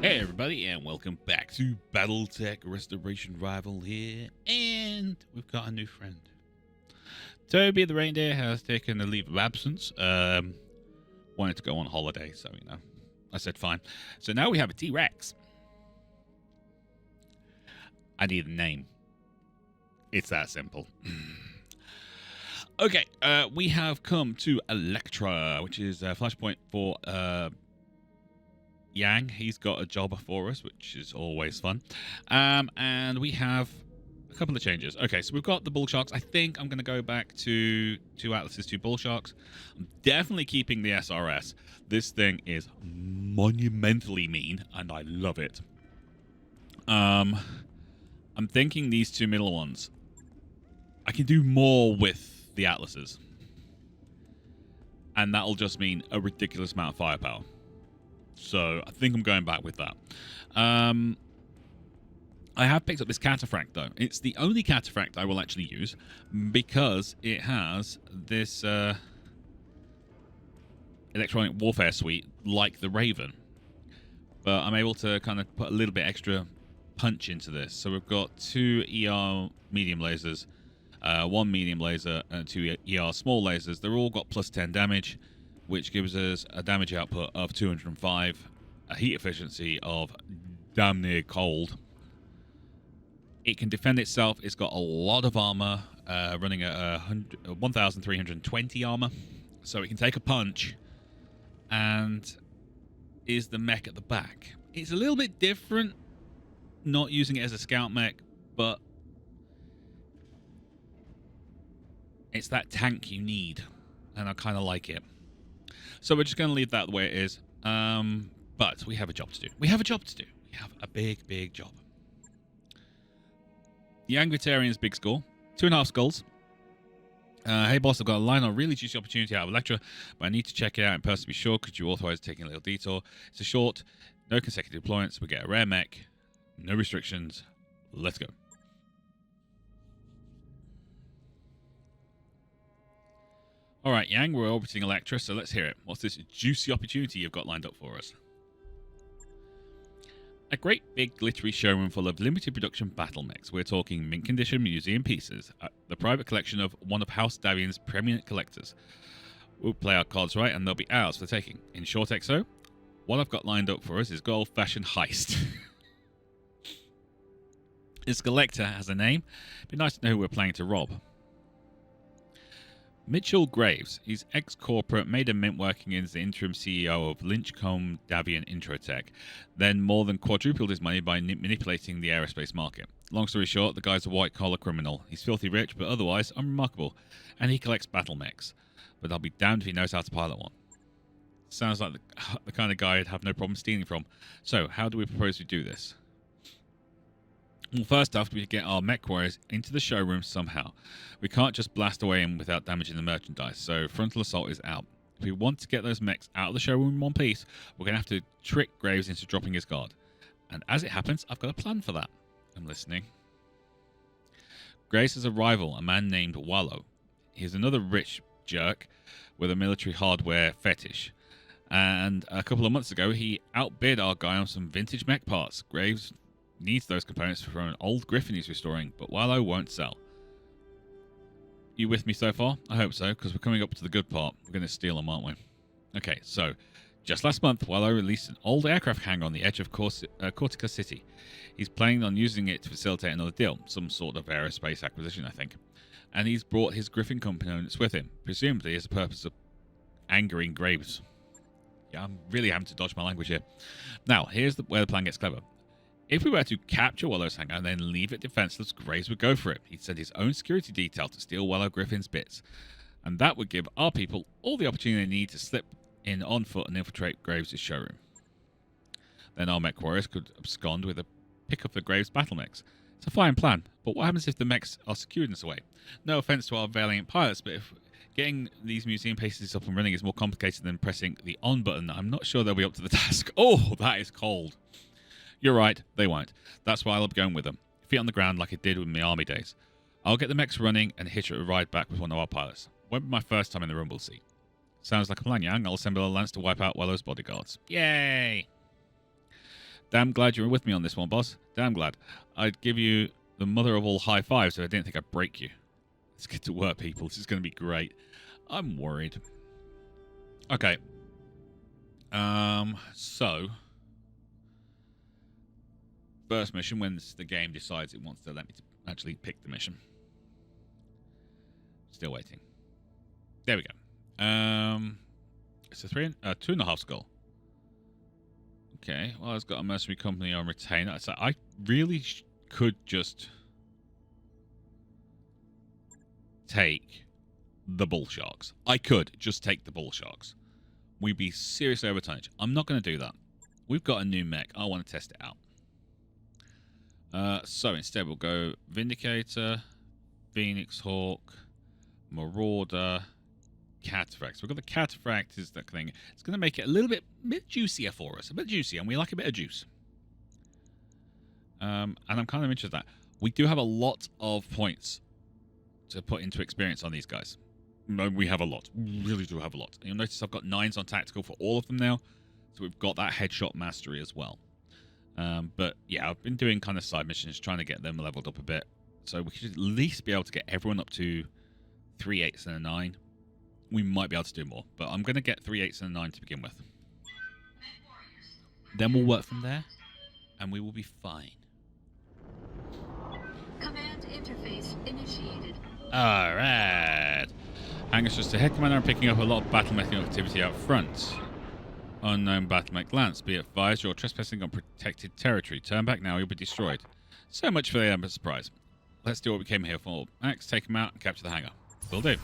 Hey everybody, and welcome back to BattleTech Restoration Rival here, and we've got a new friend. Toby the reindeer has taken a leave of absence, wanted to go on holiday, so I said fine. So now we have a T-Rex. I need a name. It's that simple. Okay, we have come to Electra, which is a flashpoint for Yang. He's got a job for us, which is always fun. And we have a couple of changes. Okay, so we've got the bull sharks. I think I'm going to go back to 2 atlases, 2 bull sharks. I'm definitely keeping the SRS. This thing is monumentally mean, and I love it. I'm thinking these 2 middle ones. I can do more with the atlases. And that'll just mean a ridiculous amount of firepower. So I think I'm going back with that. I have picked up this cataphract, though. It's the only cataphract I will actually use because it has this electronic warfare suite like the Raven. But I'm able to kind of put a little bit extra punch into this. So we've got 2 ER medium lasers, 1 medium laser, and 2 ER small lasers. They're all got plus 10 damage, which gives us a damage output of 205, a heat efficiency of damn near cold. It can defend itself. It's got a lot of armor, running at 1,320 armor, so it can take a punch, and is the mech at the back. It's a little bit different, not using it as a scout mech, but it's that tank you need, and I kind of like it. So we're just going to leave that the way it is. But we have a job to do. We have a big, big job. The Angritarian's big score. 2.5 skulls. Hey boss, I've got a line on really juicy opportunity out of Electra, but I need to check it out in person to be sure. Could you authorize taking a little detour? It's a short, no consecutive deployments. We get a rare mech. No restrictions. Let's go. All right, Yang, we're orbiting Electra, so let's hear it. What's this juicy opportunity you've got lined up for us? A great big glittery showroom full of limited production BattleMechs. We're talking mint condition museum pieces, the private collection of one of House Davian's preeminent collectors. We'll play our cards right and they'll be ours for taking. In short, XO, what I've got lined up for us is good old-fashioned heist. This collector has a name. It'd be nice to know who we're planning to rob. Mitchell Graves. He's ex-corporate, made a mint working as the interim CEO of Lynchcomb Davian Introtech, then more than quadrupled his money by manipulating the aerospace market. Long story short, the guy's a white-collar criminal. He's filthy rich, but otherwise unremarkable, and he collects BattleMechs. But I'll be damned if he knows how to pilot one. Sounds like the kind of guy I'd have no problem stealing from. So, how do we propose we do this? Well, first off, we get our MechWarriors into the showroom somehow. We can't just blast away in without damaging the merchandise, so frontal assault is out. If we want to get those mechs out of the showroom in one piece, we're going to have to trick Graves into dropping his guard. And as it happens, I've got a plan for that. I'm listening. Graves has a rival, a man named Wallow. He's another rich jerk with a military hardware fetish. And a couple of months ago, he outbid our guy on some vintage mech parts. Graves needs those components for an old Griffin he's restoring, but Wallow won't sell. You with me so far? I hope so, because we're coming up to the good part. We're going to steal them, aren't we? Okay, so, just last month, Wallow released an old aircraft hangar on the edge of Cortica City. He's planning on using it to facilitate another deal, some sort of aerospace acquisition, I think. And he's brought his Griffin components with him, presumably as the purpose of angering Graves. Yeah, I'm really having to dodge my language here. Now, here's where the plan gets clever. If we were to capture Wallow's hangar and then leave it defenseless, Graves would go for it. He'd send his own security detail to steal Wallow Griffin's bits. And that would give our people all the opportunity they need to slip in on foot and infiltrate Graves' showroom. Then our MechWarriors could abscond with a pick up the Graves BattleMechs. It's a fine plan, but what happens if the mechs are secured in this way? No offense to our valiant pilots, but if getting these museum pieces up and running is more complicated than pressing the on button, I'm not sure they'll be up to the task. Oh, that is cold. You're right, they won't. That's why I'll be going with them. Feet on the ground like I did in my army days. I'll get the mechs running and hitch a ride back with one of our pilots. Won't be my first time in the rumble seat. Sounds like a plan, Yang. I'll assemble a lance to wipe out Wallow's bodyguards. Yay! Damn glad you're with me on this one, boss. Damn glad. I'd give you the mother of all high fives if I didn't think I'd break you. Let's get to work, people. This is going to be great. I'm worried. Okay. So first mission, when the game decides it wants to let me actually pick the mission. Still waiting. There we go. It's a 2.5 skull. Okay, well, it's got a mercenary company on retainer. So I really could just take the bull sharks. I could just take the bull sharks. We'd be seriously overtonnage. I'm not going to do that. We've got a new mech. I want to test it out. So instead, we'll go Vindicator, Phoenix Hawk, Marauder, Cataphract. So we've got the Cataphract is that thing. It's going to make it a little bit juicier for us. A bit juicy, and we like a bit of juice. And I'm kind of interested in that. We do have a lot of points to put into experience on these guys. We have a lot. We really do have a lot. And you'll notice I've got 9s on tactical for all of them now. So we've got that headshot mastery as well. But yeah, I've been doing kind of side missions, trying to get them leveled up a bit. So we should at least be able to get everyone up to 3 8s and a 9. We might be able to do more, but I'm going to get 3 8s and a 9 to begin with. Then we'll work from there, and we will be fine. Command interface initiated. Alright. Hangars just ahead, Commander. I'm picking up a lot of BattleMech activity out front. Unknown BattleMech Lance. Be advised, you're trespassing on protected territory. Turn back now, you'll be destroyed. So much for the element surprise. Let's do what we came here for. Max, take him out and capture the hangar. Will do.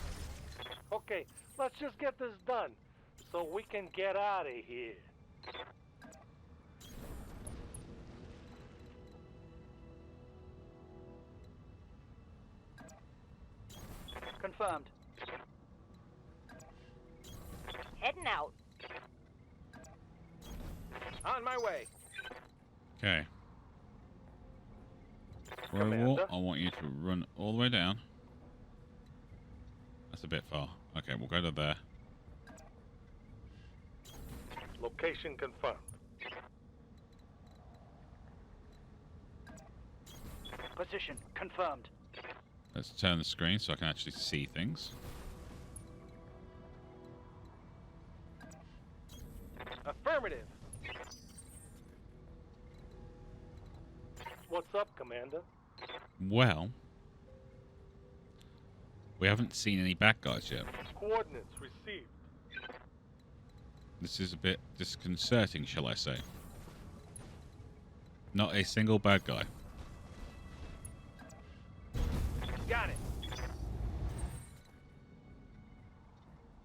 Okay, let's just get this done, so we can get out of here. Confirmed. Heading out. On my way. Okay. Firewall, I want you to run all the way down. That's a bit far. Okay, we'll go to there. Location confirmed. Position confirmed. Let's turn the screen so I can actually see things. Affirmative. What's up, Commander? Well, we haven't seen any bad guys yet. Coordinates received. This is a bit disconcerting, shall I say. Not a single bad guy. Got it.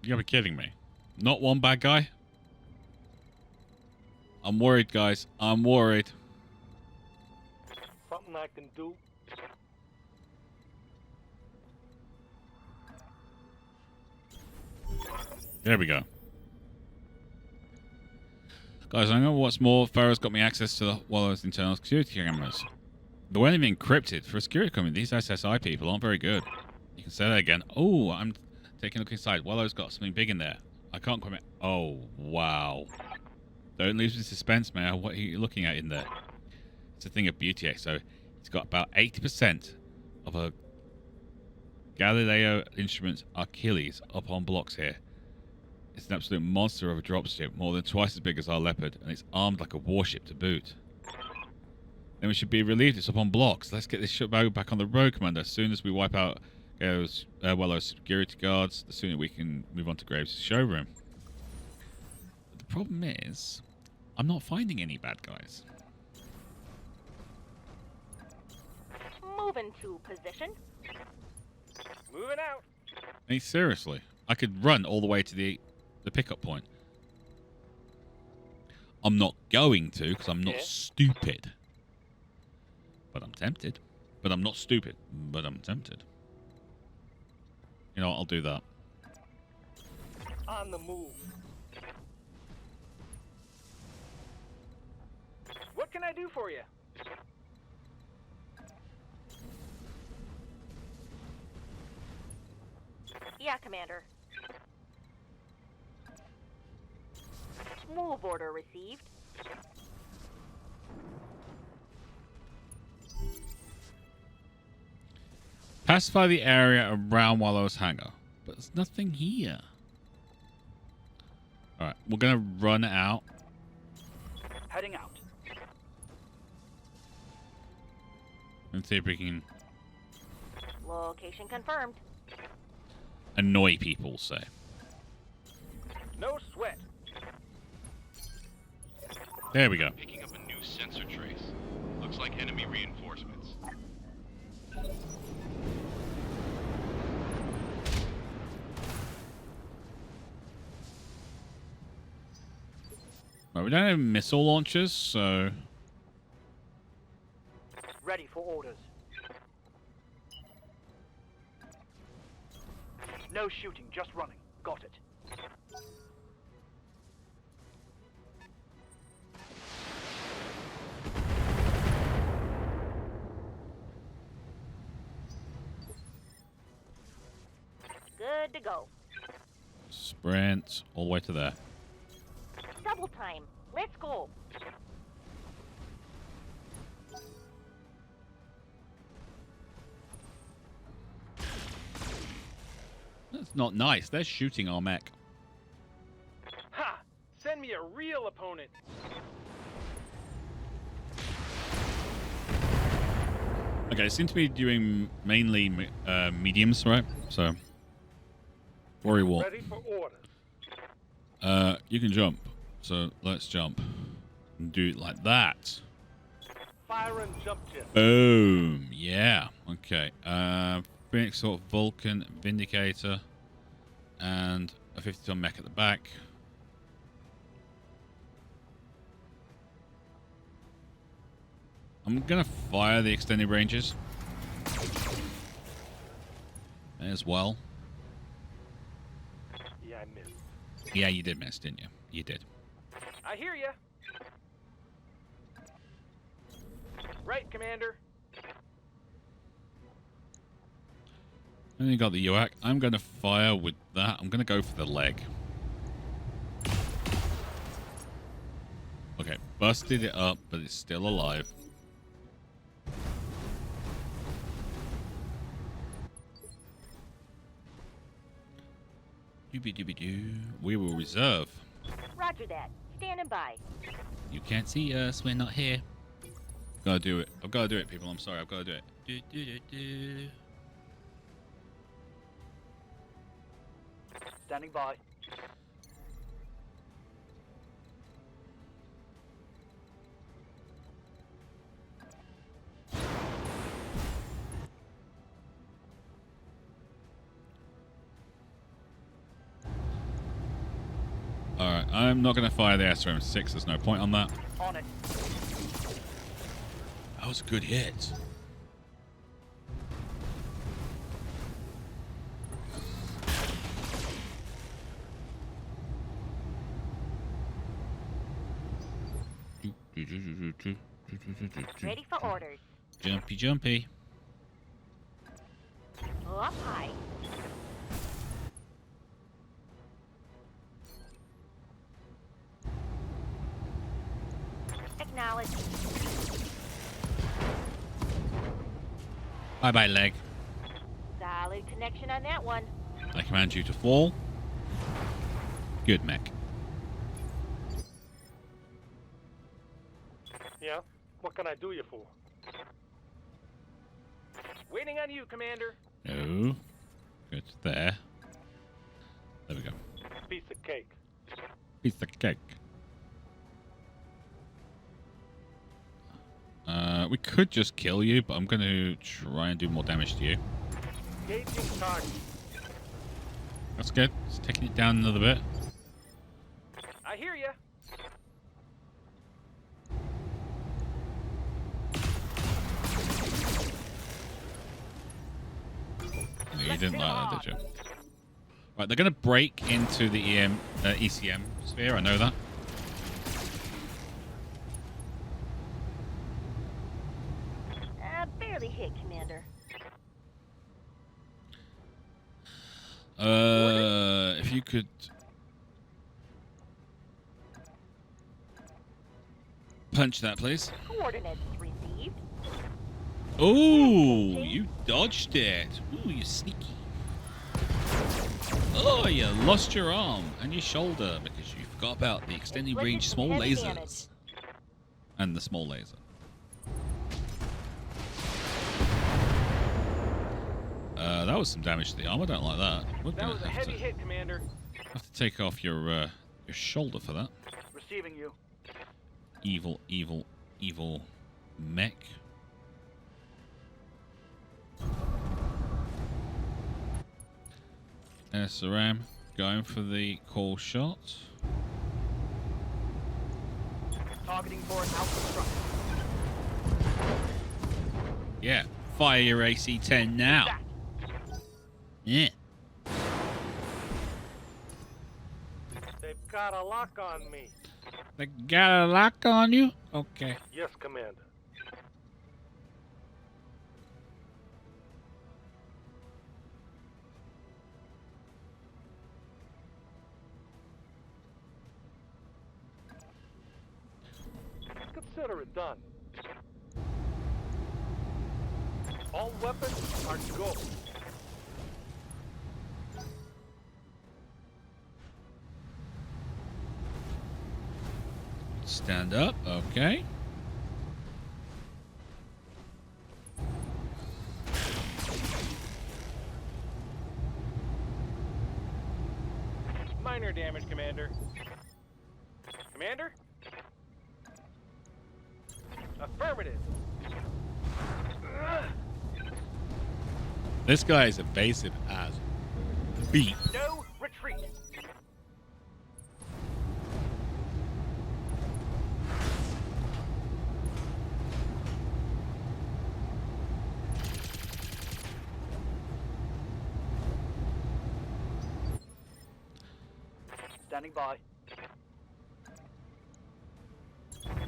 You gotta be kidding me. Not one bad guy? I'm worried, guys. I'm worried. Something I can do? There we go. Guys, I know what's more. Pharaoh's got me access to the Wallow's internal security cameras. They weren't even encrypted. For a security company, these SSI people aren't very good. You can say that again. Oh, I'm taking a look inside. Wallow's got something big in there. I can't comment. Oh, wow. Don't lose the suspense, man. What are you looking at in there? It's a thing of beauty. So it's got about 80% of a Galileo instrument Achilles up on blocks here. It's an absolute monster of a dropship, more than twice as big as our Leopard, and it's armed like a warship to boot. Then we should be relieved it's up on blocks. Let's get this ship back on the road, Commander. As soon as we wipe out Wellow's security guards, the sooner we can move on to Graves' showroom. But the problem is, I'm not finding any bad guys. Moving to position. Moving out. Hey, seriously, I could run all the way to the pickup point. I'm not going to, because I'm not stupid. But I'm tempted. But I'm not stupid. But I'm tempted. You know what, I'll do that. On the move. What can I do for you? Yeah, Commander. Move order received. Pacify the area around Wallow's hangar. But there's nothing here. Alright, we're going to run out. Heading out. And see if we can Location confirmed. annoy people, say. No sweat. There we go. Picking up a new sensor trace. Looks like enemy reinforcements. Well, we don't have missile launchers, so... Ready for orders. No shooting, just running. Got it. Good to go. Sprint all the way to there. Double time. Let's go. That's not nice. They're shooting our mech. Ha! Send me a real opponent. Okay, it seems to be doing mainly mediums, right? So, Warrior War. Ready for orders. You can jump. So, let's jump. And do it like that. Fire and jump jet. Boom. Yeah. Okay. Phoenix Sword, Vulcan, Vindicator, and a 50-ton mech at the back. I'm going to fire the extended ranges as well. Yeah, I missed. Yeah, you did miss, didn't you? You did. I hear ya. Right, Commander. And then you got the UAC. I'm going to fire with that. I'm going to go for the leg. Okay, busted it up, but it's still alive. Doobie-doobie-doo. We will reserve. Roger that. Standing by. You can't see us. We're not here. Gotta do it. I've got to do it, people. I'm sorry. I've got to do it. Do-do-do-do. Standing by. Alright, I'm not going to fire the SRM-6. There's no point on that. On it. That was a good hit. Ready for orders. Jumpy, jumpy. Up high. Acknowledge. Bye-bye, leg. Solid connection on that one. I command you to fall. Good, mech. Yeah? What can I do you for? Waiting on you, Commander. No. Good. There. There we go. Piece of cake. Piece of cake. We could just kill you, but I'm going to try and do more damage to you. Engaging target. That's good. It's taking it down another bit. I hear ya. No, you didn't like that, did you? Right, they're going to break into the ECM sphere. I know that. Barely hit, Commander. If you could punch that, please. Coordinates received. Oh, you dodged it. Ooh, you sneaky. Oh, you lost your arm and your shoulder because you forgot about the extended Inflicted range some small heavy lasers. damage. And the small laser. That was some damage to the arm. I don't like that. We're That gonna was a have heavy hit, Commander. to take off your shoulder for that. Receiving you. Evil, evil, evil mech. SRM going for the call shot. Targeting for an out Yeah, fire your AC-10 now. Yeah. They've got a lock on me. They got a lock on you? Okay. Yes, Commander. Consider it done. All weapons are go. Stand up. Okay. Minor damage, Commander. Commander? Affirmative. This guy is evasive as beat. No retreat. Standing by.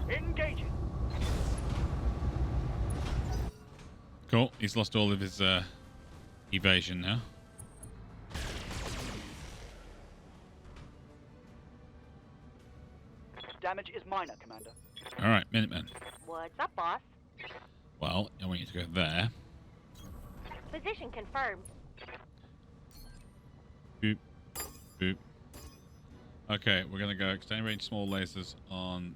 Engaging. Cool. He's lost all of his evasion now. Damage is minor, Commander. All right, Minutemen. What's up, boss? Well, I want you to go there. Position confirmed. Boop. Boop. Okay, we're going to go extended range small lasers on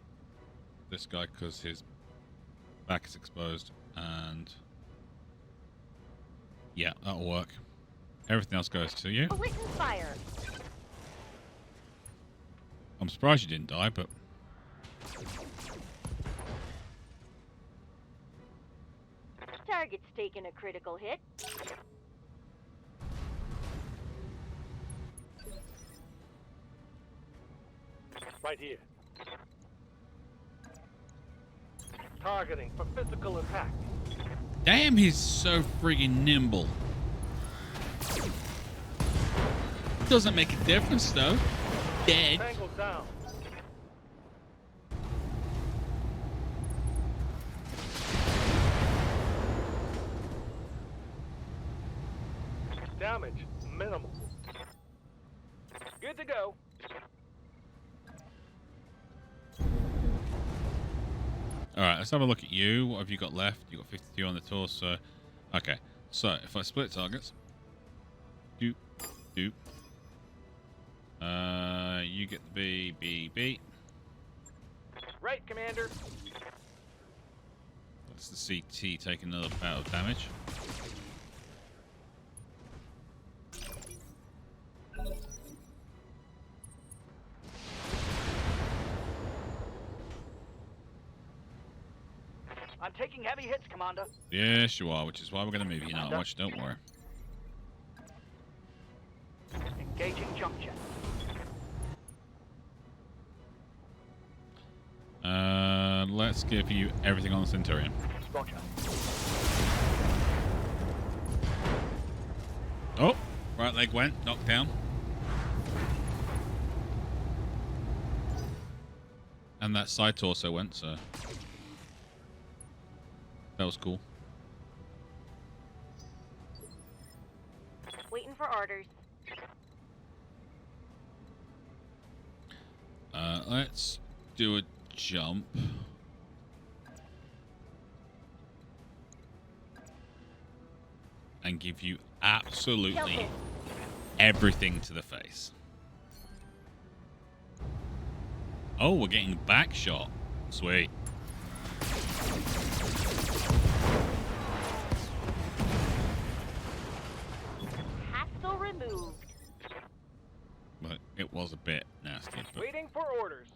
this guy because his back is exposed. And yeah, that'll work. Everything else goes to you. Written fire. I'm surprised you didn't die, but Target's taking a critical hit. Right here. Targeting for physical attack. damn, he's so friggin' nimble. Doesn't make a difference though. Dead. Tango down. Damage minimal. Good to go. Alright, let's have a look at you. What have you got left? You got 52 on the torso. Okay, so if I split targets. Doop, doop. You get the B. Right, Commander. That's the CT taking another bout of damage. I'm taking heavy hits, Commander. Yes, you are, which is why we're going to move you now. Watch, don't worry. Engaging junction. Let's give you everything on the Centurion. Roger. Oh, right leg went, knocked down. And that side torso went, so that was cool. Waiting for orders. Let's do a jump. and give you absolutely Tilted. everything to the face. Oh, we're getting back shot. Sweet. Hassle removed. But it was a bit nasty. But Waiting for orders.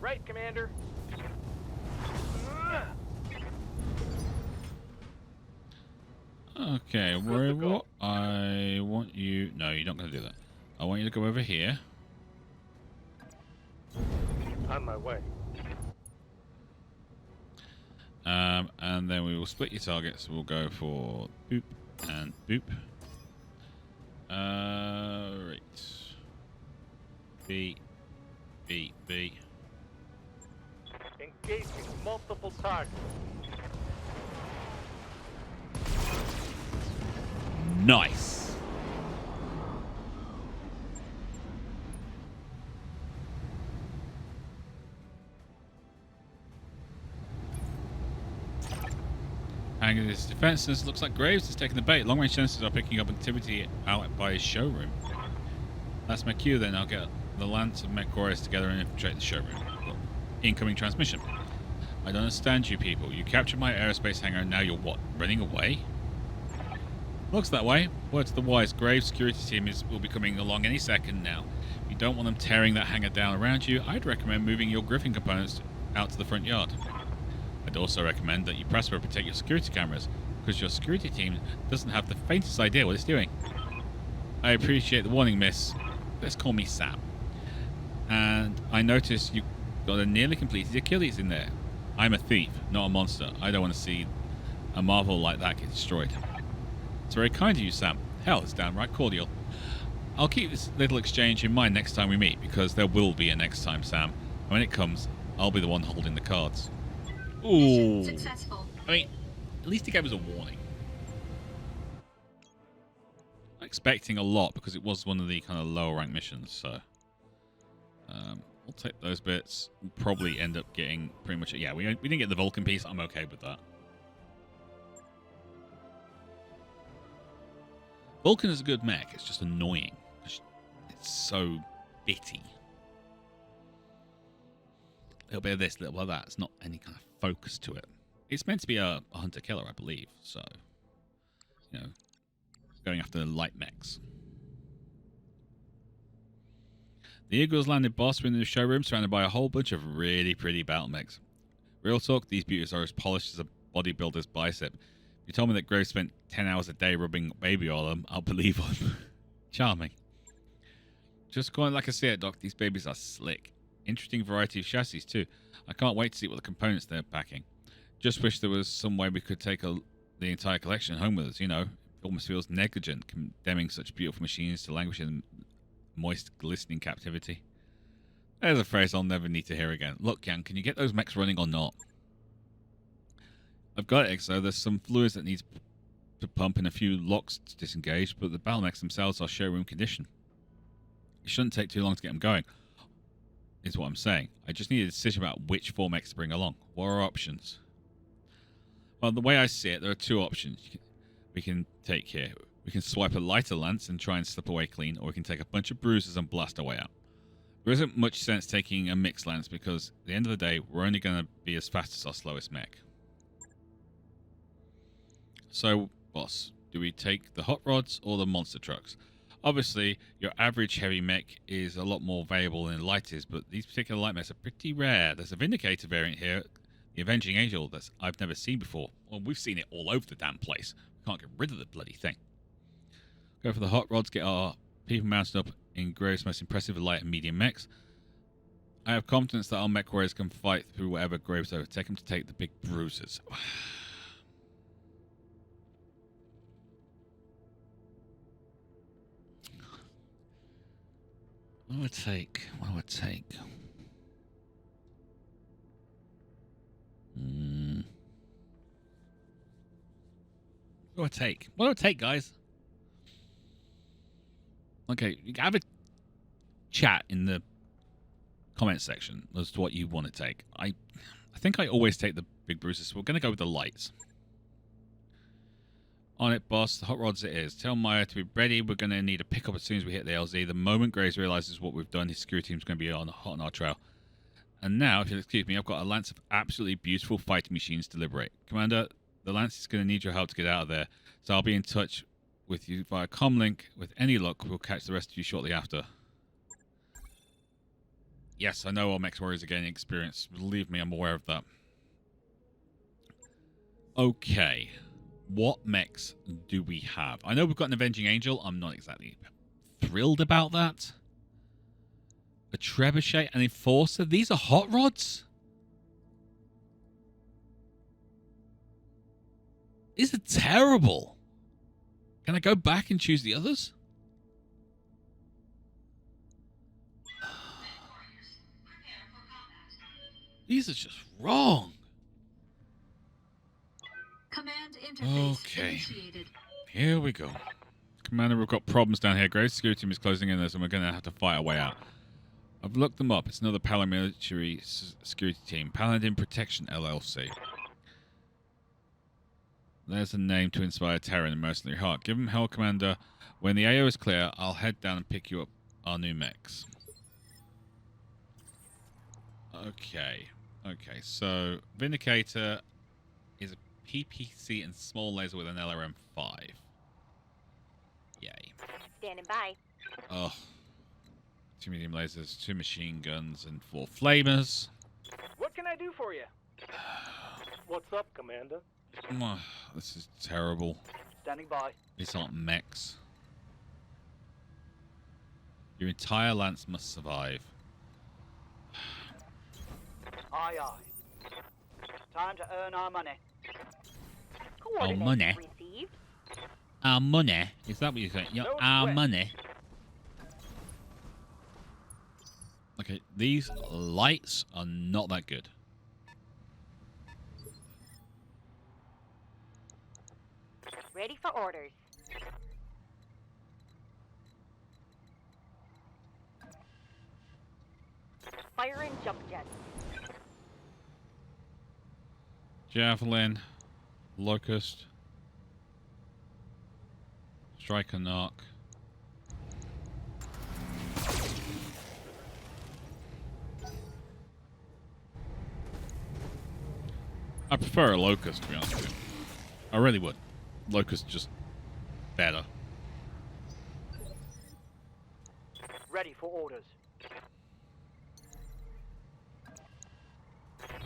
Right, Commander. okay, what I want you... No, you're not going to do that. I want you to go over here. On my way. And then we will split your targets. We'll go for boop and boop. Right. B. Engaging multiple targets. Nice. Hanging his defenses. Looks like Graves is taking the bait. Long range sensors are picking up activity out by his showroom. That's my cue then. I'll get the Lance and MechWarriors together and infiltrate the showroom. Incoming transmission. I don't understand you people. You captured my aerospace hangar and now you're what? Running away? Looks that way. Word to the wise. Graves' security team will be coming along any second now. If you don't want them tearing that hangar down around you, I'd recommend moving your Griffin components out to the front yard. I'd also recommend that you password protect your security cameras, because your security team doesn't have the faintest idea what it's doing. I appreciate the warning, miss. Let's call me Sam. And I noticed you got a nearly completed Achilles in there. I'm a thief, not a monster. I don't want to see a marvel like that get destroyed. It's very kind of you, Sam. Hell, it's downright cordial. I'll keep this little exchange in mind next time we meet, because there will be a next time, Sam. And when it comes, I'll be the one holding the cards. Ooh. Mission successful. I mean, at least he gave us a warning. I'm expecting a lot because it was one of the kind of lower rank missions, so we'll take those bits. We'll probably end up getting pretty much... Yeah, we didn't get the Vulcan piece. I'm okay with that. Vulcan is a good mech. It's just annoying. It's so bitty. A little bit of this, a little bit of that. It's not any kind of focus to it. It's meant to be a hunter-killer, I believe. So, you know, going after the light mechs. The Eagles landed boss in the showroom, surrounded by a whole bunch of really pretty BattleMechs. Real talk, these beauties are as polished as a bodybuilder's bicep. If you told me that Graves spent 10 hours a day rubbing baby oil on them, I'll believe him. Charming. Just calling like I see it, Doc. These babies are slick. Interesting variety of chassis, too. I can't wait to see what the components they're packing. Just wish there was some way we could take the entire collection home with us, you know. It almost feels negligent condemning such beautiful machines to languish in moist, glistening captivity. There's a phrase I'll never need to hear again. Look, Jan, can you get those mechs running or not? I've got it, so there's some fluids that need to pump and a few locks to disengage, but the BattleMechs themselves are showroom condition. It shouldn't take too long to get them going, is what I'm saying. I just need a decision about which 4 mechs to bring along. What are our options? Well, the way I see it, there are 2 options we can take here. We can swipe a lighter lance and try and slip away clean, or we can take a bunch of bruisers and blast our way out. There isn't much sense taking a mixed lance because at the end of the day, we're only going to be as fast as our slowest mech. So, boss, do we take the hot rods or the monster trucks? Obviously, your average heavy mech is a lot more valuable than light is, but these particular light mechs are pretty rare. There's a Vindicator variant here, the Avenging Angel, that I've never seen before. Well, we've seen it all over the damn place. We can't get rid of the bloody thing. Go for the hot rods, get our people mounted up in Graves' most impressive light and medium mechs. I have confidence that our MechWarriors can fight through whatever Graves overtake them to take the big bruisers. What do I take? What do I take? What do I take? What do I take, guys? Okay, you can have a chat in the comment section as to what you want to take. I think I always take the big bruisers, so we're going to go with the lights. On it, boss. The hot rods it is. Tell Maya to be ready. We're going to need a pickup as soon as we hit the LZ. The moment Graves realizes what we've done, his security team's going to be hot on our trail. And now, if you'll excuse me, I've got a lance of absolutely beautiful fighting machines to liberate. Commander, the lance is going to need your help to get out of there. So I'll be in touch with you via comlink. With any luck, we'll catch the rest of you shortly after. Yes, I know our MechWarriors are gaining experience. Believe me, I'm aware of that. Okay. What mechs do we have? I know we've got an Avenging Angel. I'm not exactly thrilled about that. A Trebuchet, an Enforcer. These are hot rods? These are terrible. Can I go back and choose the others? These are just wrong. Command interface Okay. initiated. Here we go. Commander, we've got problems down here. Graves' security team is closing in on us, and we're going to have to fight our way out. I've looked them up. It's another paramilitary security team. Paladin Protection LLC. There's a name to inspire terror in the mercenary heart. Give them hell, Commander. When the AO is clear, I'll head down and pick you up our new mechs. Okay. Okay, so Vindicator is a PPC and small laser with an LRM-5. Yay. Standing by. Oh. 2 medium lasers, 2 machine guns, and 4 flamers. What can I do for you? What's up, Commander? Oh, this is terrible. Standing by. These aren't mechs. Your entire lance must survive. Aye, aye. Time to earn our money. Coordinates money. received. Our money? Is that what you're saying? No Our sweat. money? Okay, these lights are not that good. Ready for orders. Firing jump jets. Javelin, Locust, Striker Knock. I prefer a Locust, to be honest with you. I really would. Locust just better. Ready for orders.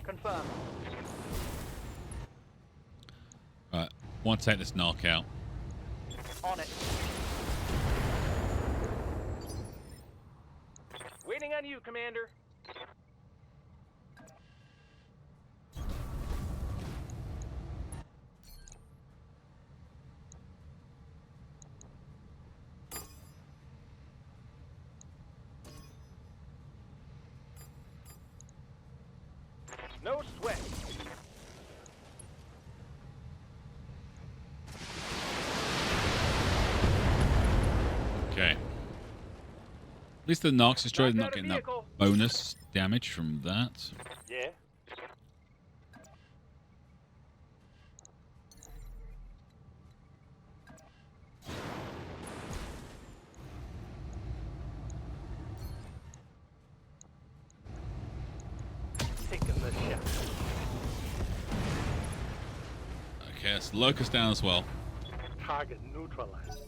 Confirm. Right, want to take this knock out. On it. Waiting on you, Commander. No sweat. Okay. At least the Nox destroyed, Knocked not out a getting that vehicle. bonus damage from that. Yeah? Taking the shot. Okay, it's Locust down as well. Target neutralized.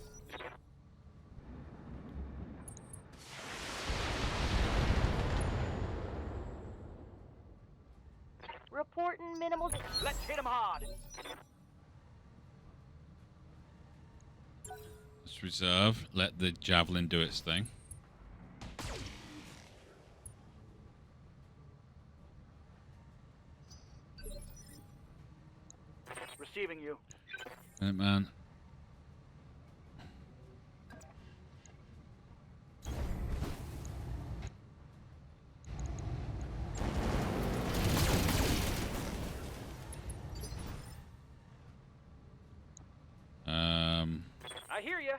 Reporting minimal. Let's hit him hard. Let's reserve. Let the Javelin do its thing. Receiving you. Minute man. I hear ya.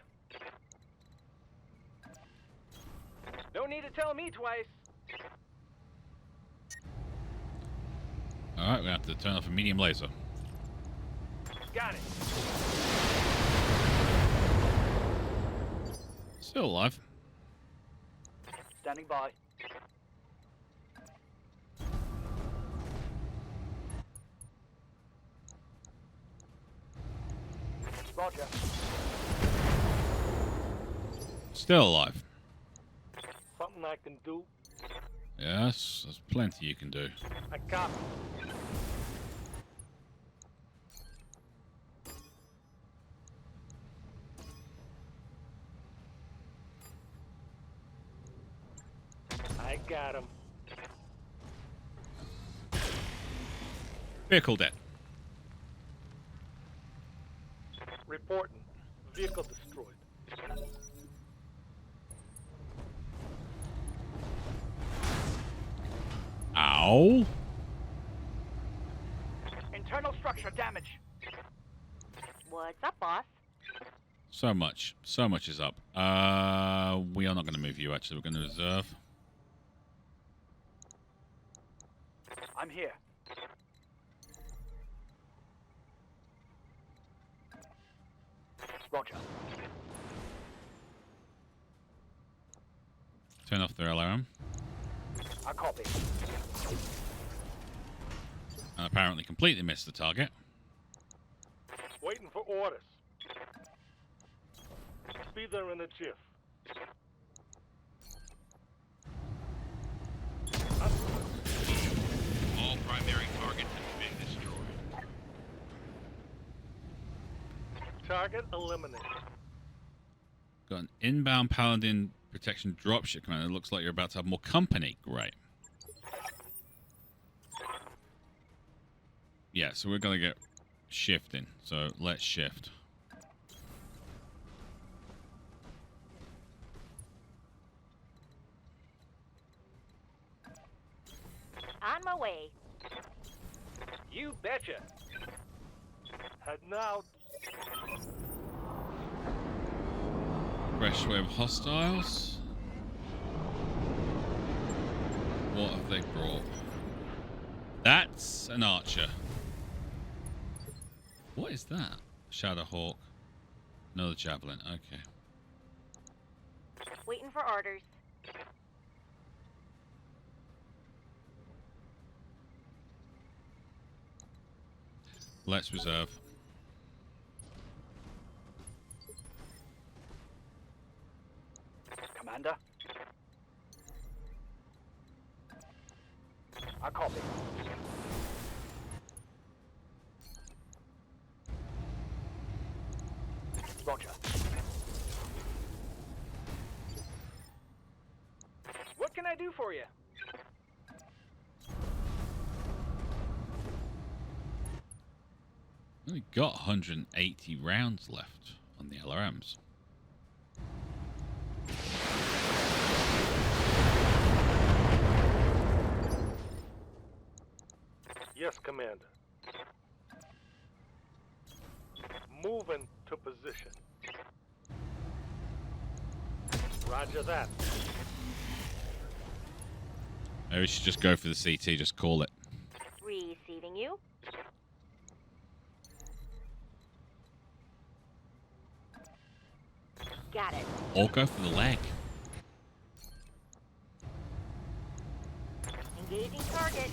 No need to tell me twice. Alright, we have to turn off a medium laser. Got it. Still alive. Standing by. Roger. Still alive. Something I can do? Yes, there's plenty you can do. I copy. I got him. Vehicle dead. Reporting. Vehicle destroyed. Ow. Internal structure damage. What's up, boss? So much is up. We are not going to move you, actually. We're going to reserve. I'm here. Roger. Turn off their alarm. I copy. And apparently completely missed the target. Waiting for orders. Be there in a jiff. All primary targets have been destroyed. Target eliminated. Got an inbound Paladin protection dropship command. It looks like you're about to have more company. Great. Yeah, so we're going to get shifting. So let's shift. On my way. You betcha. Heading out. Fresh wave of hostiles. What have they brought? That's an archer. What is that? Shadowhawk. Another javelin. Okay. Waiting for orders. Let's reserve. Commander. I copy. Roger. What can I do for you? Only got 180 rounds left on the LRMs. Yes, Commander. Moving to position. Roger that. Maybe we should just go for the CT, just call it. Receiving you. Got it. Or go for the leg. Engaging target.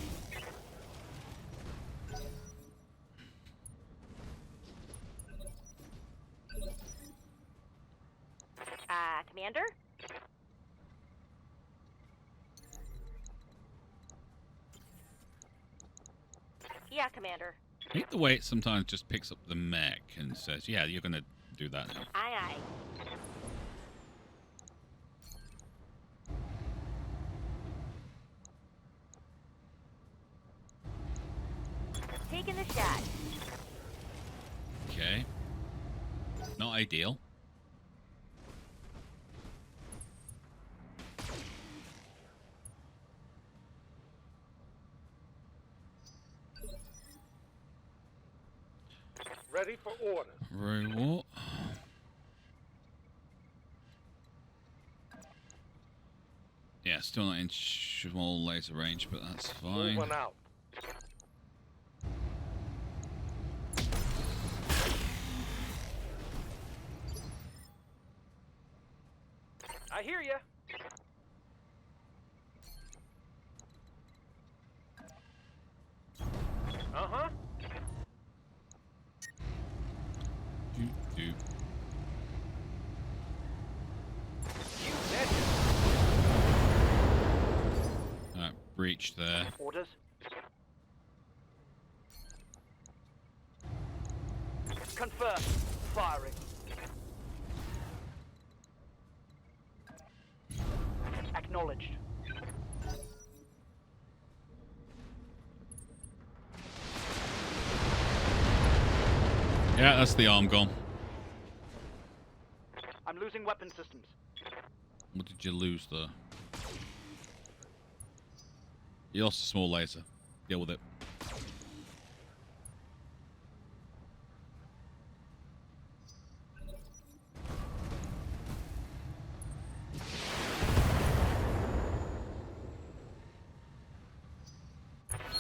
Commander? Yeah, Commander. I hate the way it sometimes just picks up the mech and says, yeah, you're going to do that now. Aye, aye. Taking the shot. Okay. Not ideal. Ready for orders. Very what? Yeah, still not in small laser range, but that's fine. Moving out. I hear ya. Uh-huh. Do. You betcha. Alright, breach there. Orders. Confirm. Firing. Acknowledged. Yeah, that's the arm gone. I'm losing weapon systems. What did you lose there? You lost a small laser. Deal with it.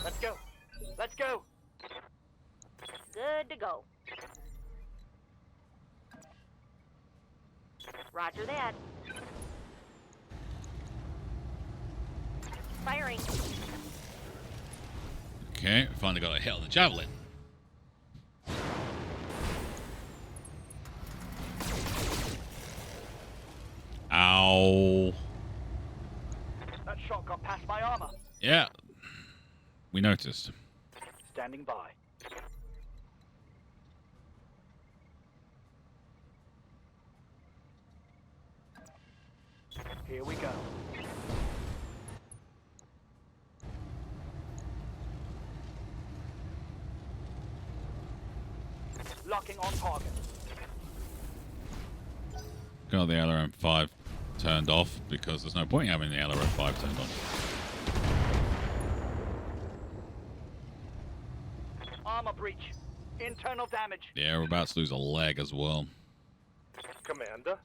Let's go. Let's go. Good to go. Roger that. Firing. Okay, we finally got a hit on the javelin. Ow. That shot got past my armor. Yeah, we noticed. Standing by. Here we go. Locking on target. Got the LRM-5 turned off because there's no point in having the LRM-5 turned on. Armor breach. Internal damage. Yeah, we're about to lose a leg as well. Commander.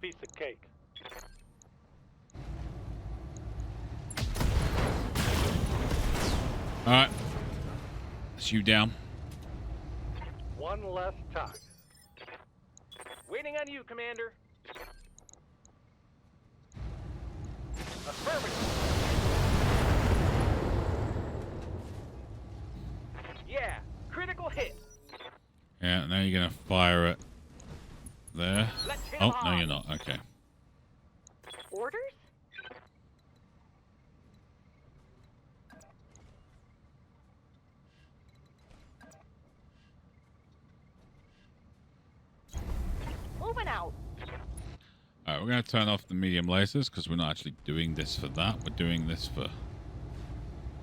Piece of cake. Alright. That's you down. One less target. Waiting on you, Commander. Affirmative. Yeah, critical hit. Yeah, now you're going to fire it there. Let's hit Oh, him no hard. you're not. Okay. Orders? Moving out. Alright, we're going to turn off the medium lasers because we're not actually doing this for that. We're doing this for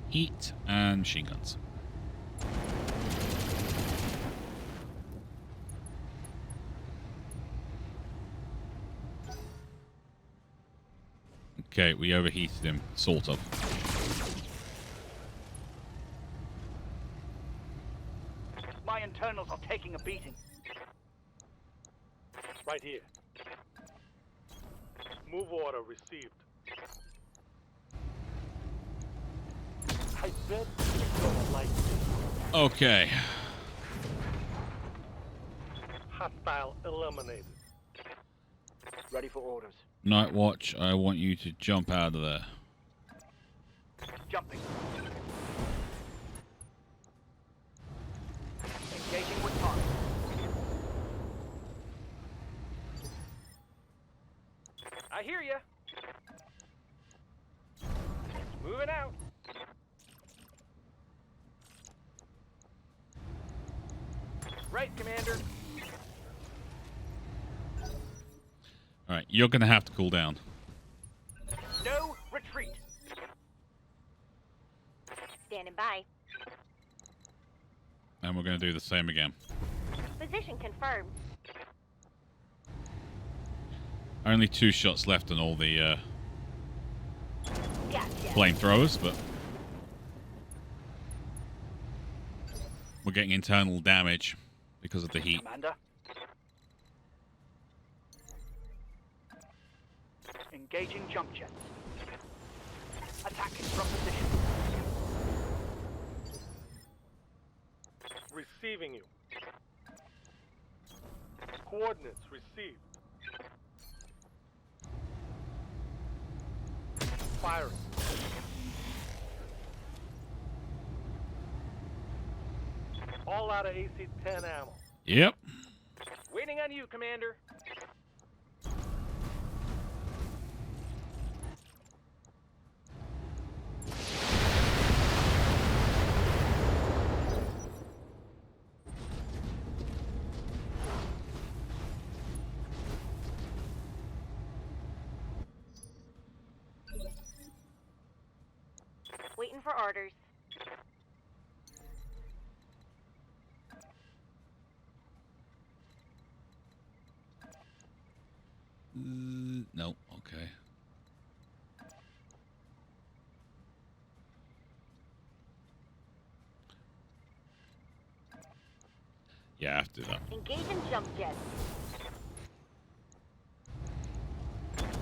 heat and machine guns. Okay, we overheated him, sort of. My internals are taking a beating. Right here. Move order received. I bet you don't like this. Okay. Hostile eliminated. Ready for orders. Night Watch, I want you to jump out of there. Jumping. Engaging with target. I hear ya. Moving out. Right, Commander. Alright, you're going to have to cool down. No retreat. Standing by. And we're going to do the same again. Position confirmed. Only 2 shots left on all the Yes. flamethrowers, but we're getting internal damage because of the heat. Commander. Engaging jump jets. Attacking from position. Receiving you. Coordinates received. Firing. All out of AC-10 ammo. Yep. Waiting on you, Commander. Waiting for orders. No. Okay. Yeah, I have to do that. Engaging jump jets.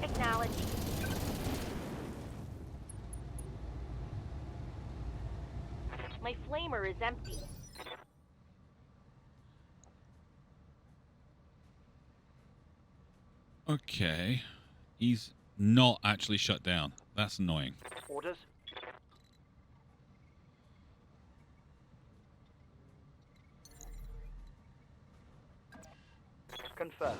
Acknowledge. My flamer is empty. Okay. He's not actually shut down. That's annoying. Orders. Confirm.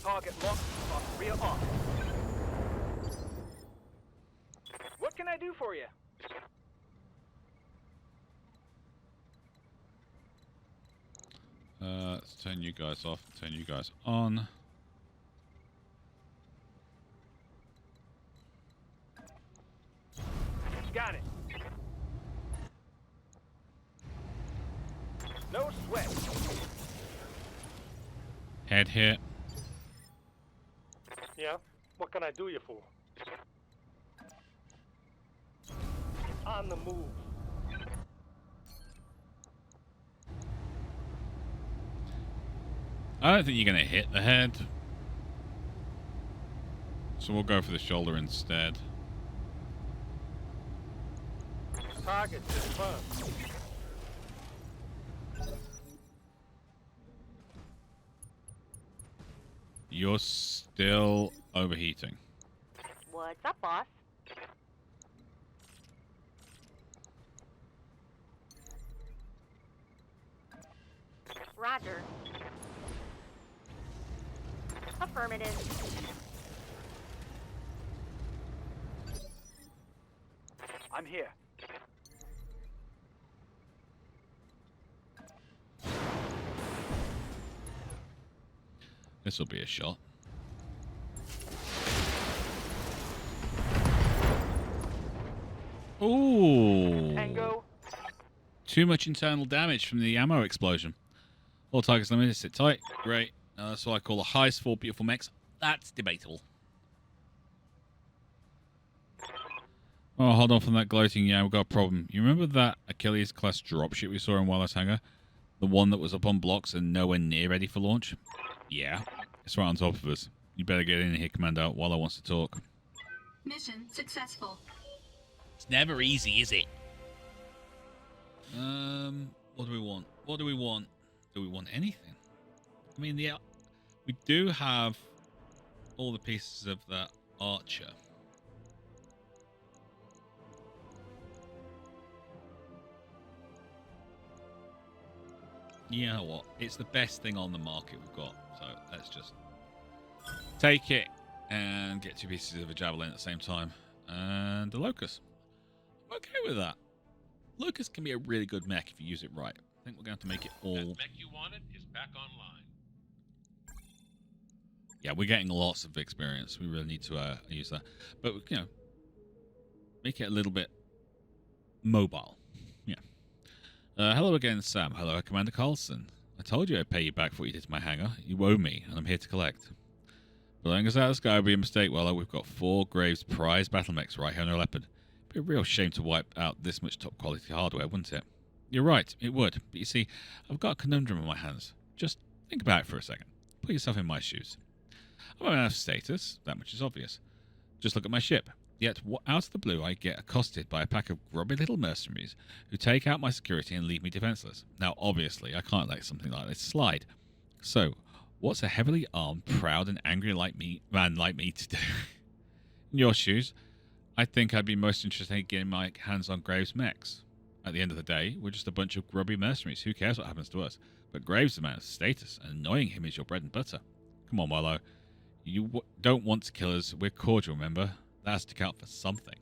Target locked on rear arc. What can I do for you? Let's turn you guys off, turn you guys on. Got it. No sweat. Head hit. Yeah? What can I do you for? On the move. I don't think you're going to hit the head. So we'll go for the shoulder instead. Target confirmed. You're still overheating. What's up, boss? Roger. Affirmative. I'm here. This will be a shot. Ooh. Tango. Too much internal damage from the ammo explosion. All targets limited. Sit tight. Great. That's what I call the highest for beautiful mechs. That's debatable. Oh, hold on from that gloating. Yeah, we've got a problem. You remember that Achilles class dropship we saw in Wallace Hangar? The one that was up on blocks and nowhere near ready for launch? Yeah. It's right on top of us. You better get in here, Commando, while I wants to talk. Mission successful. It's never easy, is it? What do we want? What do we want? Do we want anything? I mean, we do have all the pieces of that archer. You know what? It's the best thing on the market we've got. So let's just take it and get 2 pieces of a javelin at the same time. And the locust. I'm okay with that. Locust can be a really good mech if you use it right. I think we're going to make it all... That mech you wanted is back online. Yeah, we're getting lots of experience. We really need to use that. But, you know, make it a little bit mobile. Yeah. Hello again, Sam. Hello, Commander Carlson. I told you I'd pay you back for what you did to my hangar. You owe me, and I'm here to collect. Blowing us out of the sky would be a mistake. Well, we've got 4 Graves prize BattleMechs right here on the Leopard. It'd be a real shame to wipe out this much top-quality hardware, wouldn't it? You're right, it would. But you see, I've got a conundrum on my hands. Just think about it for a second. Put yourself in my shoes. I'm a man of status. That much is obvious. Just look at my ship. Yet, out of the blue, I get accosted by a pack of grubby little mercenaries who take out my security and leave me defenseless. Now, obviously, I can't let something like this slide. So, what's a heavily armed, proud, and angry man like me to do? In your shoes, I think I'd be most interested in getting my hands on Graves' Mechs. At the end of the day, we're just a bunch of grubby mercenaries. Who cares what happens to us? But Graves is a man of status, and annoying him is your bread and butter. Come on, Wallow. You don't want to kill us. We're cordial, remember? That has to count for something.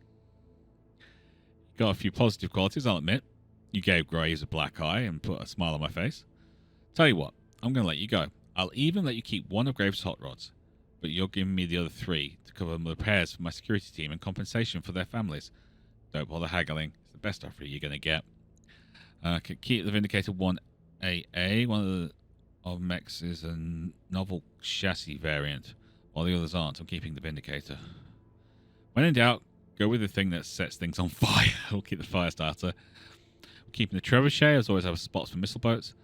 Got a few positive qualities, I'll admit. You gave Graves a black eye and put a smile on my face. Tell you what, I'm going to let you go. I'll even let you keep one of Graves' hot rods, but you're giving me the other 3 to cover the repairs for my security team and compensation for their families. Don't bother haggling. It's the best offer you're going to get. Keep the Vindicator 1AA. One of Mechs is a novel chassis variant, while the others aren't. I'm keeping the Vindicator. When in doubt, go with the thing that sets things on fire. We'll keep the fire starter. We're keeping the trebuchet, as always have spots for missile boats.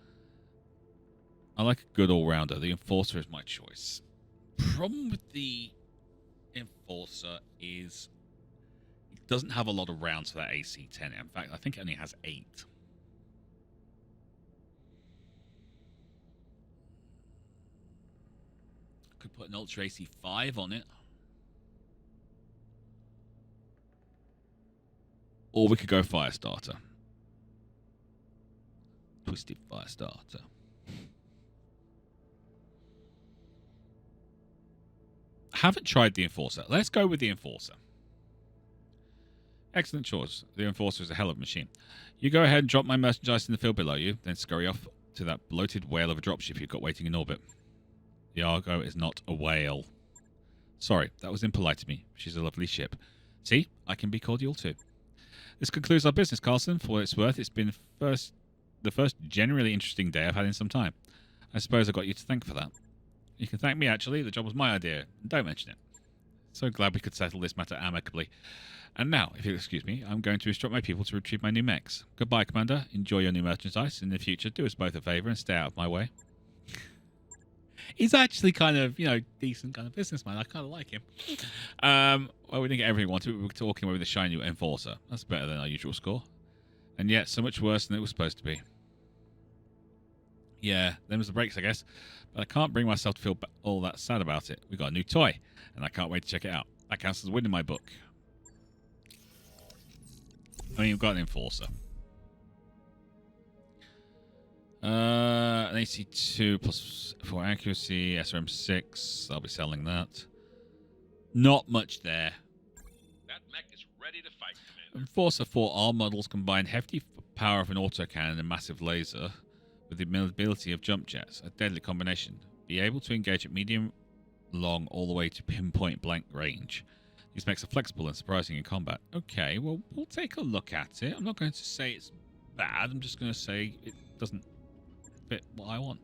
I like a good all-rounder. The Enforcer is my choice. Problem with the Enforcer is it doesn't have a lot of rounds for that AC-10. In fact, I think it only has 8. Could put an Ultra AC-5 on it. Or we could go Firestarter. Twisted Firestarter. Haven't tried the Enforcer. Let's go with the Enforcer. Excellent choice. The Enforcer is a hell of a machine. You go ahead and drop my merchandise in the field below you, then scurry off to that bloated whale of a dropship you've got waiting in orbit. The Argo is not a whale. Sorry, that was impolite of me. She's a lovely ship. See, I can be cordial too. This concludes our business, Carlson. For what it's worth, it's been the first generally interesting day I've had in some time. I suppose I got you to thank for that. You can thank me, actually. The job was my idea. Don't mention it. So glad we could settle this matter amicably. And now, if you'll excuse me, I'm going to instruct my people to retrieve my new mechs. Goodbye, Commander. Enjoy your new merchandise. In the future, do us both a favour and stay out of my way. He's actually kind of, decent kind of businessman. I kind of like him. Well, we didn't get everything we wanted. We were talking with the shiny Enforcer. That's better than our usual score. And yet, so much worse than it was supposed to be. Yeah, them was the breaks, I guess. But I can't bring myself to feel all that sad about it. We got a new toy, and I can't wait to check it out. That counts as a win in my book. I mean, we've got an Enforcer. An AC2 plus 4 accuracy, SRM6. I'll be selling that. Not much there. That mech is ready to fight, Commander. Enforcer 4R models combine hefty power of an autocannon and massive laser with the ability of jump jets, a deadly combination. Be able to engage at medium, long, all the way to pinpoint blank range. These mechs are flexible and surprising in combat. Okay, well, we'll take a look at it. I'm not going to say it's bad. I'm just going to say it doesn't fit what I want.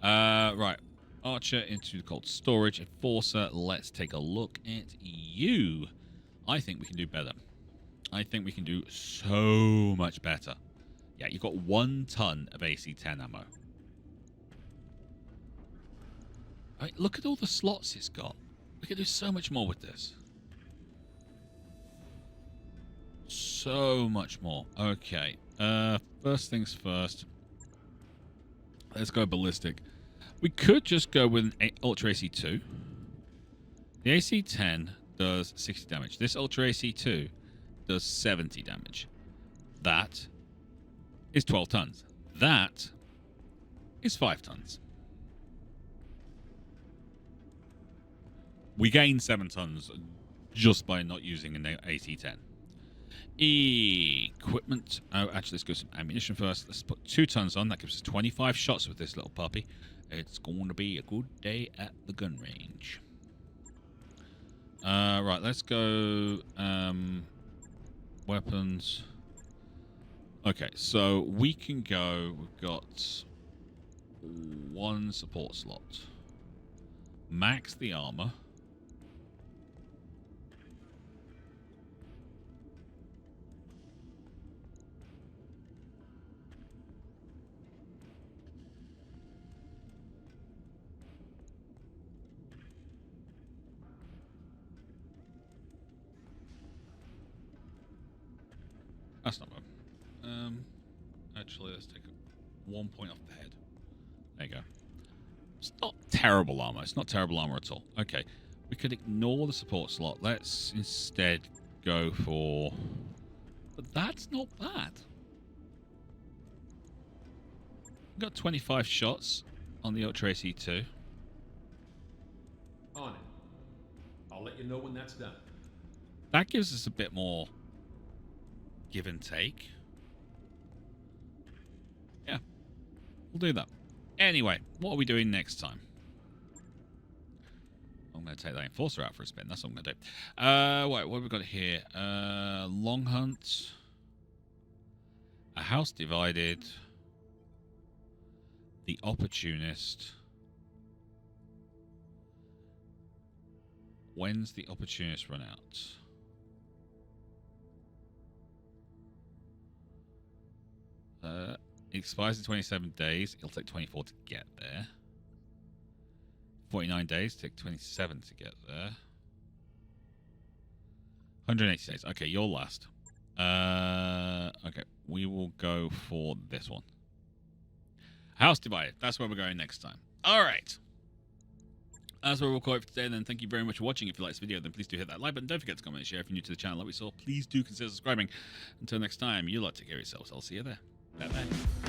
Right. Archer into the cold storage. Enforcer, let's take a look at you. I think we can do better. I think we can do so much better. Yeah, you've got 1 ton of AC-10 ammo. I mean, look at all the slots it's got. We can do so much more with this. So much more. Okay. First things first. Let's go ballistic. We could just go with an Ultra AC-2. The AC-10 does 60 damage. This Ultra AC-2 does 70 damage. That is 12 tons. That is 5 tons. We gain 7 tons just by not using an AC-10. Equipment. Oh, actually, let's go some ammunition first. Let's put 2 tons on. That gives us 25 shots with this little puppy. It's going to be a good day at the gun range. Right, let's go weapons. Okay, so we can go. We've got 1 support slot. Max the armor. Actually, let's take 1 point off the head. There you go. It's not terrible armor. It's not terrible armor at all. Okay, we could ignore the support slot. Let's instead go for... But that's not bad. We've got 25 shots on the Ultra AC2. On it. I'll let you know when that's done. That gives us a bit more give and take. Yeah, we'll do that. Anyway, what are we doing next time? I'm going to take that Enforcer out for a spin. That's what I'm going to do. Wait, what have we got here? Long Hunt. A House Divided. The Opportunist. When's the Opportunist run out? It expires in 27 days. It'll take 24 to get there. 49 days. Take 27 to get there. 180 days. Okay, you're last. Okay, we will go for this one. House Divided. That's where we're going next time. All right. That's where we'll call it for today. Then thank you very much for watching. If you like this video, then please do hit that like button. Don't forget to comment and share. If you're new to the channel like we saw, please do consider subscribing. Until next time, you lot take care of yourselves. I'll see you there. Bye-bye.